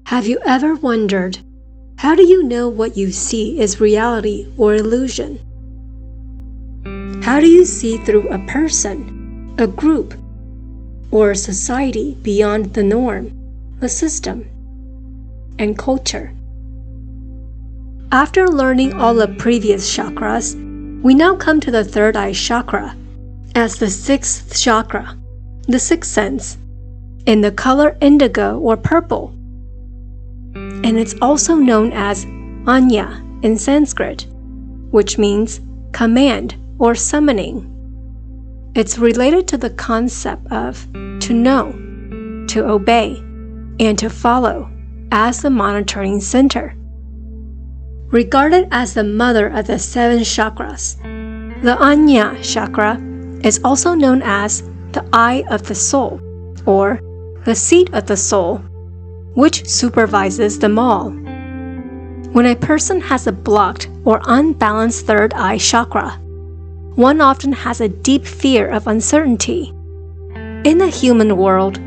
Have you ever wondered, how do you know what you see is reality or illusion? How do you see through a person, a group, or a society beyond the norm, the system, and culture? After learning all the previous chakras, we now come to the third eye chakra as the sixth chakra, the sixth sense, in the color indigo or purple. And it's also known as Ajna in Sanskrit, which means command or summoning. It's related to the concept of to know, to obey, and to follow as the monitoring center. Regarded as the mother of the seven chakras, the Ajna Chakra is also known as the eye of the soul, or the seat of the soul, which supervises them all. When a person has a blocked or unbalanced third eye chakra, one often has a deep fear of uncertainty. In the human world,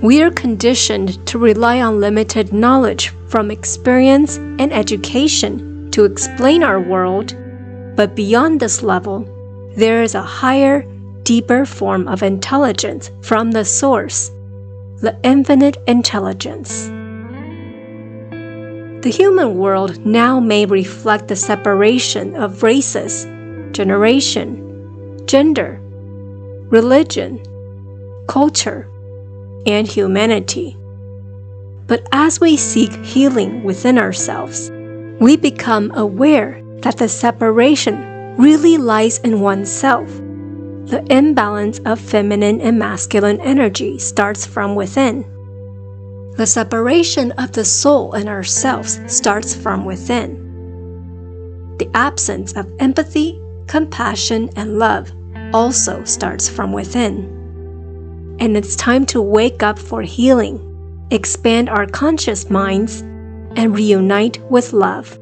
we are conditioned to rely on limited knowledge from experience and education to explain our world, but beyond this level, there is a higher, deeper form of intelligence from the source, the infinite intelligence. The human world now may reflect the separation of races, generation, gender, religion, culture, and humanity. But as we seek healing within ourselves, we become aware that the separation really lies in oneself. The imbalance of feminine and masculine energy starts from within. The separation of the soul and ourselves starts from within. The absence of empathy, compassion, and love also starts from within. And it's time to wake up for healing, expand our conscious minds, and reunite with love.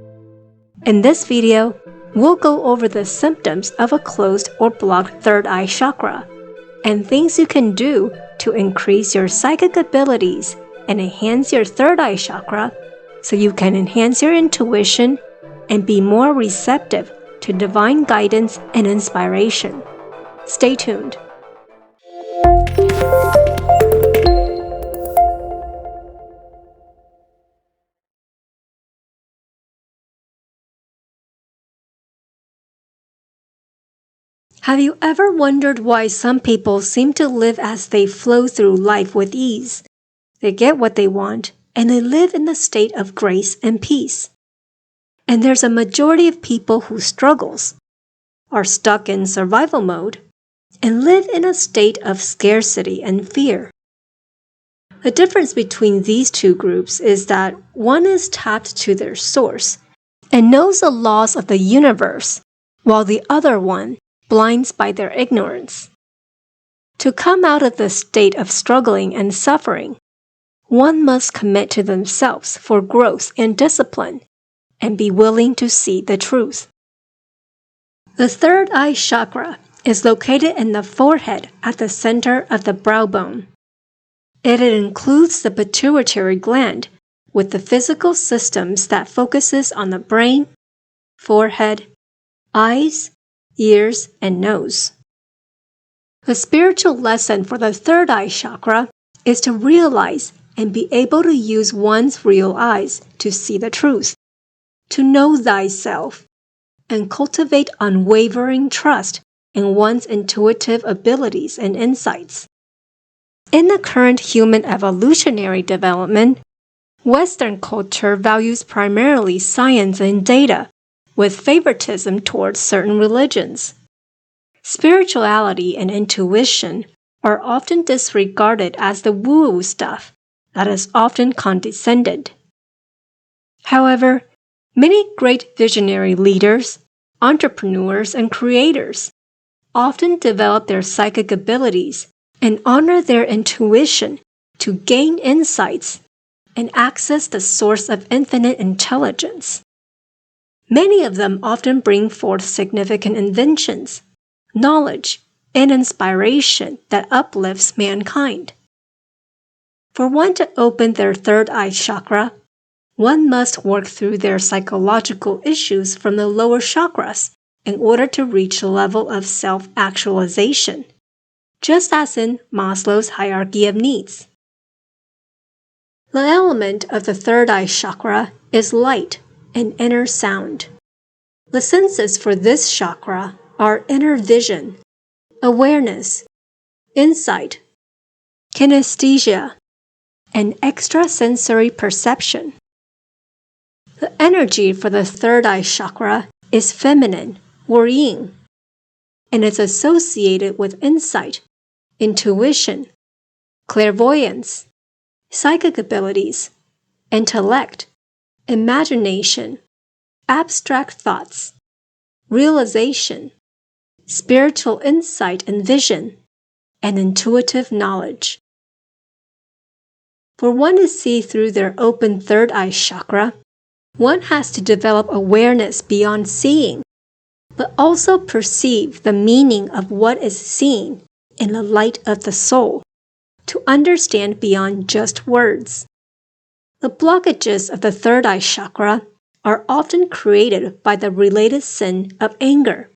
In this video, we'll go over the symptoms of a closed or blocked third eye chakra and things you can do to increase your psychic abilities and enhance your third eye chakra so you can enhance your intuition and be more receptive to divine guidance and inspiration. Stay tuned. Have you ever wondered why some people seem to live as they flow through life with ease? They get what they want, and they live in the state of grace and peace. And there's a majority of people who struggles, are stuck in survival mode, and live in a state of scarcity and fear. The difference between these two groups is that one is tapped to their source and knows the laws of the universe, while the other one blinds by their ignorance. To come out of the state of struggling and suffering, one must commit to themselves for growth and discipline, and be willing to see the truth. The third eye chakra is located in the forehead at the center of the brow bone. It includes the pituitary gland with the physical systems that focuses on the brain, forehead, eyes, ears, and nose. The spiritual lesson for the third eye chakra is to realize and be able to use one's real eyes to see the truth, to know thyself, and cultivate unwavering trust in one's intuitive abilities and insights. In the current human evolutionary development, Western culture values primarily science and data, with favoritism towards certain religions. Spirituality and intuition are often disregarded as the woo-woo stuff that is often condescended. However, many great visionary leaders, entrepreneurs, and creators often develop their psychic abilities and honor their intuition to gain insights and access the source of infinite intelligence. Many of them often bring forth significant inventions, knowledge, and inspiration that uplifts mankind. For one to open their third eye chakra one must work through their psychological issues from the lower chakras in order to reach a level of self-actualization, just as in Maslow's hierarchy of needs. The element of the third eye chakra is light and inner sound. The senses for this chakra are inner vision, awareness, insight, kinesthesia, and extrasensory perception. The energy for the third eye chakra is feminine or yin, and is associated with insight, intuition, clairvoyance, psychic abilities, intellect, imagination, abstract thoughts, realization, spiritual insight and vision, and intuitive knowledge. For one to see through their open third eye chakra, one has to develop awareness beyond seeing, but also perceive the meaning of what is seen in the light of the soul, to understand beyond just words. The blockages of the third eye chakra are often created by the related sin of anger,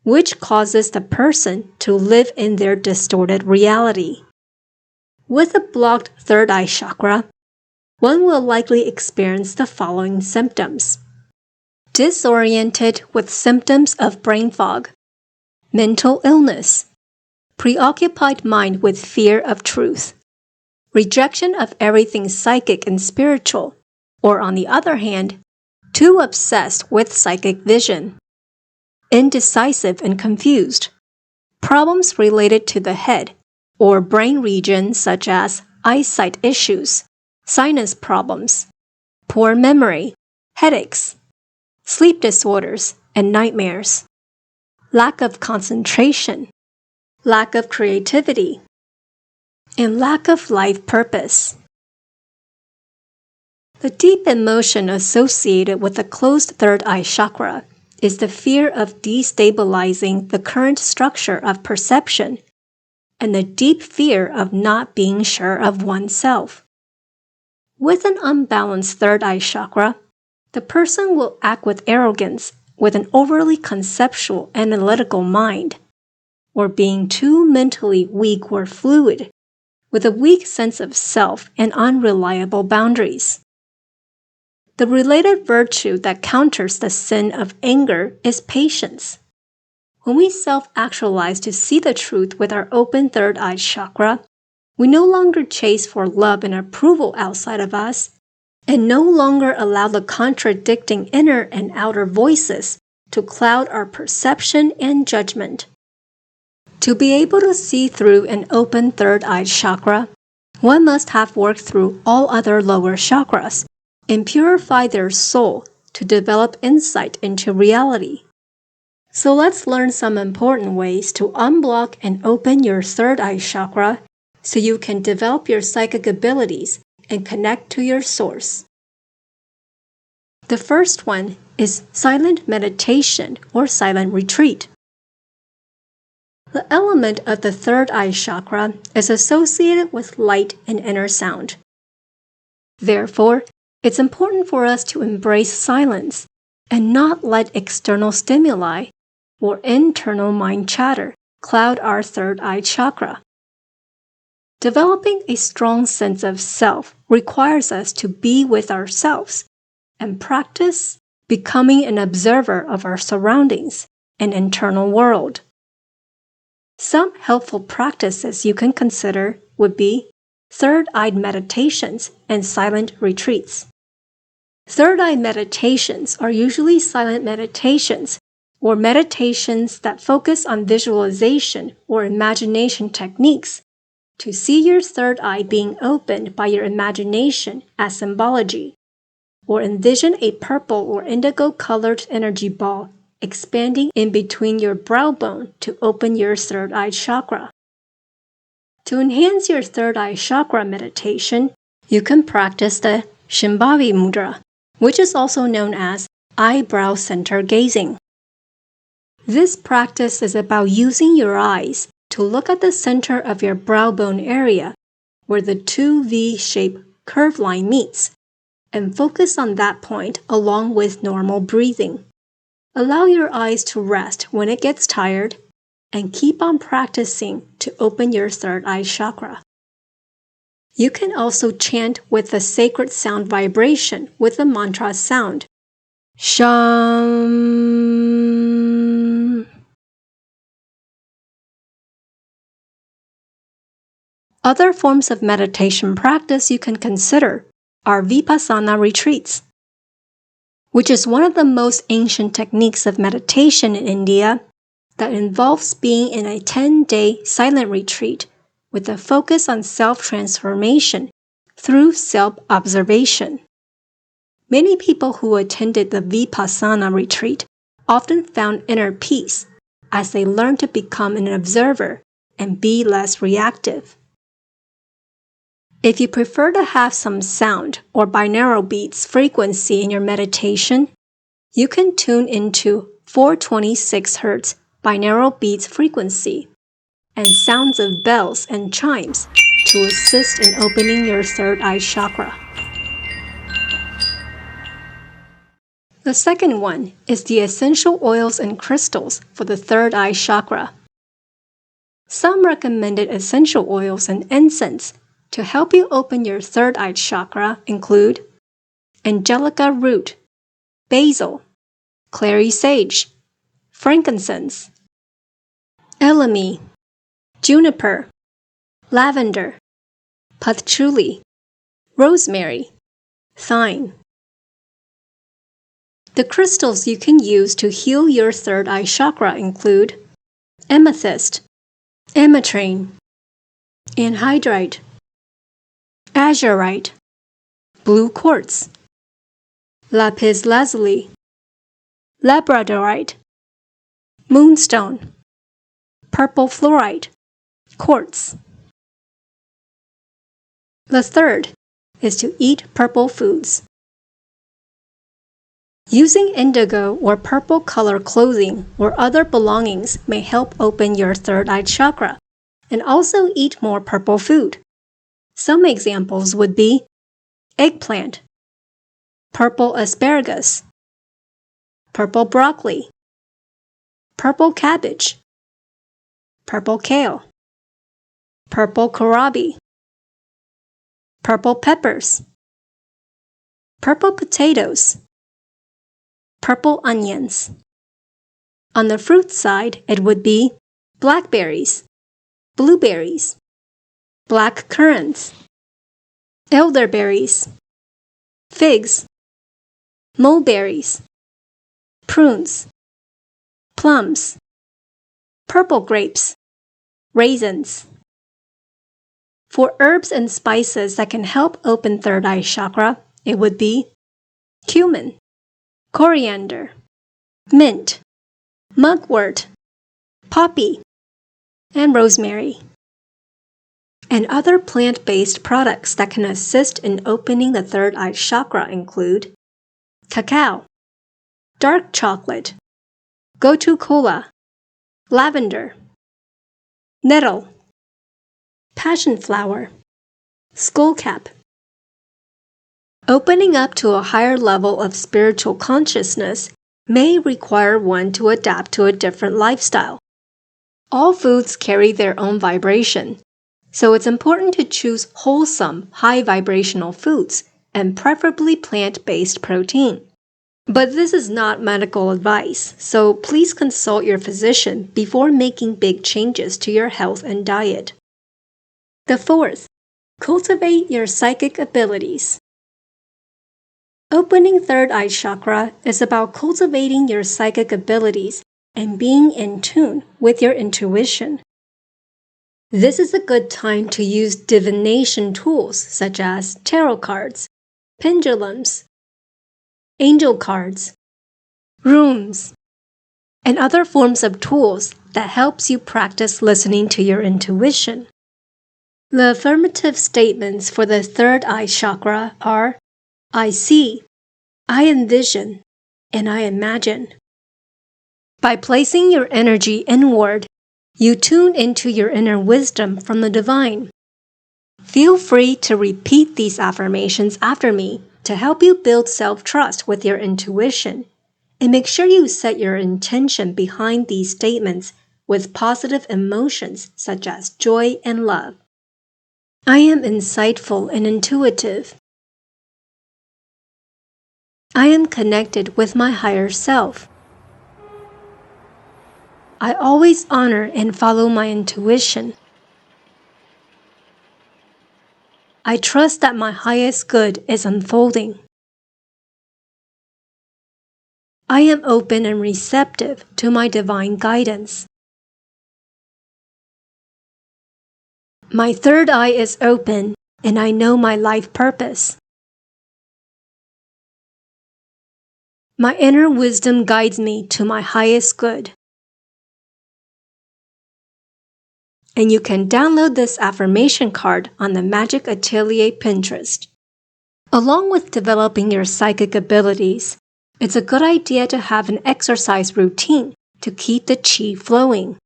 which causes the person to live in their distorted reality. With a blocked third eye chakra, one will likely experience the following symptoms: disoriented with symptoms of brain fog, mental illness, preoccupied mind with fear of truth, rejection of everything psychic and spiritual, or on the other hand, too obsessed with psychic vision, indecisive and confused, problems related to the head or brain region such as eyesight issues, sinus problems, poor memory, headaches, sleep disorders and nightmares, lack of concentration, lack of creativity, and lack of life purpose. The deep emotion associated with the closed third eye chakra is the fear of destabilizing the current structure of perception and the deep fear of not being sure of oneself. With an unbalanced third eye chakra, the person will act with arrogance, with an overly conceptual, analytical mind, or being too mentally weak or fluid, with a weak sense of self and unreliable boundaries. The related virtue that counters the sin of anger is patience. When we self-actualize to see the truth with our open third eye chakra, we no longer chase for love and approval outside of us, and no longer allow the contradicting inner and outer voices to cloud our perception and judgment. To be able to see through an open third eye chakra, one must have worked through all other lower chakras and purify their soul to develop insight into reality. So let's learn some important ways to unblock and open your third eye chakra so you can develop your psychic abilities and connect to your source. The first one is silent meditation or silent retreat. The element of the third eye chakra is associated with light and inner sound. Therefore, it's important for us to embrace silence and not let external stimuli or internal mind chatter cloud our third eye chakra. Developing a strong sense of self requires us to be with ourselves and practice becoming an observer of our surroundings and internal world. Some helpful practices you can consider would be third-eye meditations and silent retreats. Third-eye meditations are usually silent meditations or meditations that focus on visualization or imagination techniques to see your third eye being opened by your imagination as symbology, or envision a purple or indigo-colored energy ball expanding in between your brow bone to open your third eye chakra. To enhance your third eye chakra meditation, you can practice the Shambhavi Mudra, which is also known as eyebrow center gazing. This practice is about using your eyes to look at the center of your brow bone area, where the two V-shaped curved line meets, and focus on that point along with normal breathing. Allow your eyes to rest when it gets tired, and keep on practicing to open your third eye chakra. You can also chant with the sacred sound vibration with the mantra sound, Sham. Other forms of meditation practice you can consider are Vipassana retreats, which is one of the most ancient techniques of meditation in India that involves being in a 10-day silent retreat with a focus on self-transformation through self-observation. Many people who attended the Vipassana retreat often found inner peace as they learned to become an observer and be less reactive. If you prefer to have some sound or binaural beats frequency in your meditation, you can tune into 426 Hz binaural beats frequency and sounds of bells and chimes to assist in opening your third eye chakra. The second one is the essential oils and crystals for the third eye chakra. Some recommended essential oils and incense to help you open your third eye chakra include angelica root, basil, clary sage, frankincense, elemi, juniper, lavender, patchouli, rosemary, thyme. The crystals you can use to heal your third eye chakra include amethyst, ametrine, anhydrite, azurite, blue quartz, lapis lazuli, labradorite, moonstone, purple fluorite, quartz. The third is to eat purple foods. Using indigo or purple color clothing or other belongings may help open your third eye chakra, and also eat more purple food. Some examples would be eggplant, purple asparagus, purple broccoli, purple cabbage, purple kale, purple kohlrabi, purple peppers, purple potatoes, purple onions. On the fruit side, it would be blackberries, blueberries, black currants, elderberries, figs, mulberries, prunes, plums, purple grapes, raisins. For herbs and spices that can help open third eye chakra, it would be cumin, coriander, mint, mugwort, poppy, and rosemary. And other plant-based products that can assist in opening the third eye chakra include cacao, dark chocolate, gotu kola, lavender, nettle, passion flower, skullcap. Opening up to a higher level of spiritual consciousness may require one to adapt to a different lifestyle. All foods carry their own vibration, so it's important to choose wholesome, high vibrational foods and preferably plant-based protein. But this is not medical advice, so please consult your physician before making big changes to your health and diet. The fourth, cultivate your psychic abilities. Opening third eye chakra is about cultivating your psychic abilities and being in tune with your intuition. This is a good time to use divination tools such as tarot cards, pendulums, angel cards, runes, and other forms of tools that helps you practice listening to your intuition. The affirmative statements for the third eye chakra are I see, I envision, and I imagine. By placing your energy inward, you tune into your inner wisdom from the divine. Feel free to repeat these affirmations after me to help you build self-trust with your intuition. And make sure you set your intention behind these statements with positive emotions such as joy and love. I am insightful and intuitive. I am connected with my higher self. I always honor and follow my intuition. I trust that my highest good is unfolding. I am open and receptive to my divine guidance. My third eye is open, and I know my life purpose. My inner wisdom guides me to my highest good. And you can download this affirmation card on the Magic Atelier Pinterest. Along with developing your psychic abilities, it's a good idea to have an exercise routine to keep the chi flowing.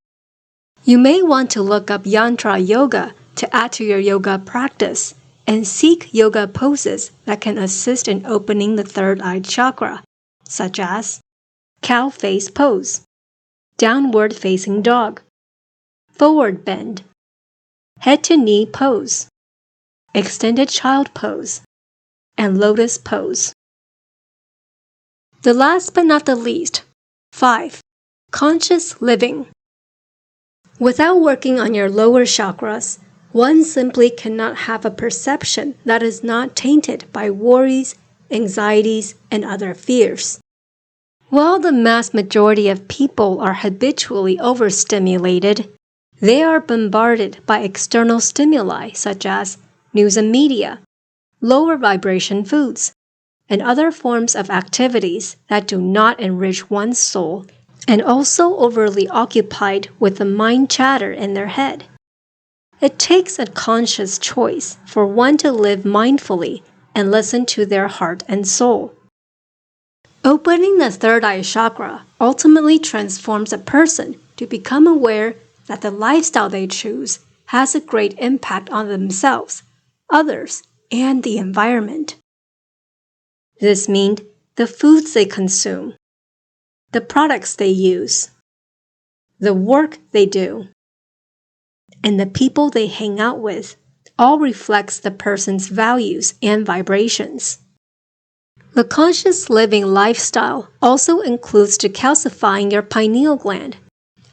You may want to look up yantra yoga to add to your yoga practice and seek yoga poses that can assist in opening the third eye chakra, such as cow face pose, downward facing dog, forward bend, head to knee pose, extended child pose, and lotus pose. The last but not the least, 5. Conscious living. Without working on your lower chakras, one simply cannot have a perception that is not tainted by worries, anxieties, and other fears. While the mass majority of people are habitually overstimulated, they are bombarded by external stimuli such as news and media, lower vibration foods, and other forms of activities that do not enrich one's soul, and also overly occupied with the mind chatter in their head. It takes a conscious choice for one to live mindfully and listen to their heart and soul. Opening the third eye chakra ultimately transforms a person to become aware that the lifestyle they choose has a great impact on themselves, others, and the environment. This means the foods they consume, the products they use, the work they do, and the people they hang out with all reflects the person's values and vibrations. The conscious living lifestyle also includes decalcifying your pineal gland,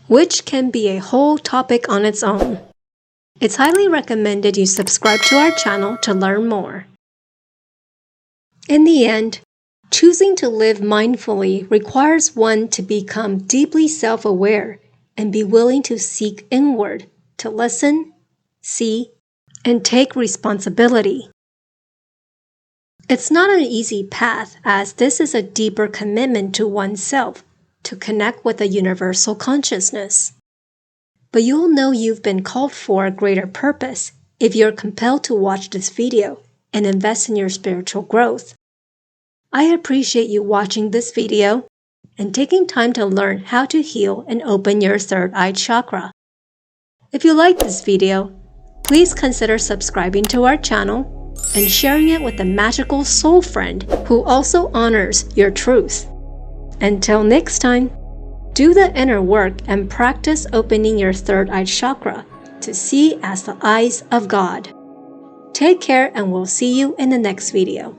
which can be a whole topic on its own. It's highly recommended you subscribe to our channel to learn more. In the end, choosing to live mindfully requires one to become deeply self-aware and be willing to seek inward, to listen, see, and take responsibility. It's not an easy path, as this is a deeper commitment to oneself to connect with a universal consciousness. But you'll know you've been called for a greater purpose if you're compelled to watch this video and invest in your spiritual growth. I appreciate you watching this video and taking time to learn how to heal and open your third eye chakra. If you like this video, please consider subscribing to our channel and sharing it with a magical soul friend who also honors your truth. Until next time, do the inner work and practice opening your third eye chakra to see as the eyes of God. Take care, and we'll see you in the next video.